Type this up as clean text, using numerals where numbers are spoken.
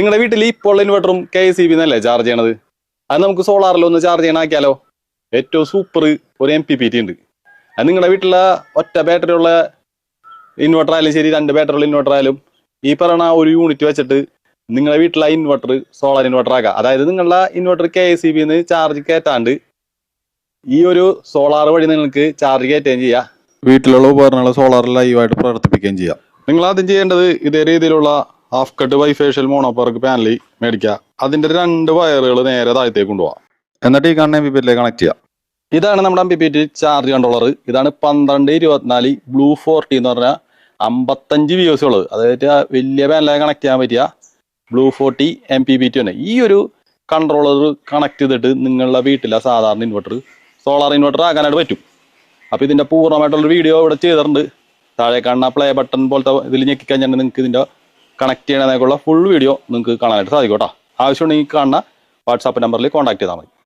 നിങ്ങളുടെ വീട്ടിൽ ഇപ്പോൾ ഉള്ള ഇൻവെർട്ടറും KEC എന്നല്ലേ ചാർജ് ചെയ്യണത്. അത് നമുക്ക് സോളാറിൽ ഒന്ന് ചാർജ് ചെയ്യണാക്കിയാലോ? ഏറ്റവും സൂപ്പർ ഒരു MPPT ഉണ്ട്. അത് നിങ്ങളുടെ വീട്ടിലെ ഒറ്റ ബാറ്ററി ഉള്ള ഇൻവെർട്ടർ ആയാലും ശരി, 2 ബാറ്ററി ഉള്ള ഇൻവെർട്ടർ ആയാലും ഈ പറയുന്ന ഒരു യൂണിറ്റ് വെച്ചിട്ട് നിങ്ങളുടെ വീട്ടിലെ ഇൻവെർട്ടർ സോളാർ ഇൻവെർട്ടർ ആക്കാം. അതായത് നിങ്ങളുടെ ഇൻവെർട്ടർ KEC ചാർജ് കയറ്റാണ്ട് ഈ ഒരു സോളാർ വഴി നിങ്ങൾക്ക് ചാർജ് കയറ്റുകയും ചെയ്യാം. വീട്ടിലുള്ള ഉപകരണങ്ങൾ സോളാർ ലൈവായിട്ട് പ്രവർത്തിപ്പിക്കുകയും ചെയ്യാം. നിങ്ങൾ ആദ്യം ചെയ്യേണ്ടത് ഇതേ രീതിയിലുള്ള ഹാഫ് കട്ട് ബൈഫേഷ്യൽ മോണോപർക്ക് പാനൽ മേടിക്കുക. അതിന്റെ 2 വയറുകൾ നേരെ താഴത്തേക്ക് കൊണ്ടുപോകാം. എന്നിട്ട് ഈ കാണുന്ന MPPT കണക്ട് ചെയ്യുക. ഇതാണ് നമ്മുടെ MPPT ചാർജ് കൺട്രോളർ. ഇതാണ് 1224 ബ്ലൂ 40 എന്ന് പറഞ്ഞാൽ 55 വ്യൂസ് ഉള്ളത്. അതായത് വലിയ പാനലായി കണക്ട് ചെയ്യാൻ പറ്റിയ ബ്ലൂ 40 MPPT ആണ്. ഈ ഒരു കൺട്രോളർ കണക്ട് ചെയ്തിട്ട് നിങ്ങളുടെ വീട്ടിലെ സാധാരണ ഇൻവെർട്ടർ സോളാർ ഇൻവെർട്ടർ ആക്കാനായിട്ട് പറ്റും. അപ്പോൾ ഇതിന്റെ പൂർണ്ണമായിട്ടുള്ളൊരു വീഡിയോ ഇവിടെ ചെയ്തിട്ടുണ്ട്. താഴെ കാണുന്ന പ്ലേ ബട്ടൺ പോലത്തെ ഇതിൽ ഞെക്കിക്കഴിഞ്ഞാൽ നിങ്ങൾക്ക് ഇതിന്റെ കണക്ട് ചെയ്യണതിനേക്കുള്ള ഫുൾ വീഡിയോ നിങ്ങൾക്ക് കാണാനായിട്ട് സാധിക്കും കേട്ടോ. ആവശ്യമുണ്ടെങ്കിൽ കാണുന്ന വാട്സാപ്പ് നമ്പറിൽ കോൺടാക്ട് ചെയ്താൽ മതി.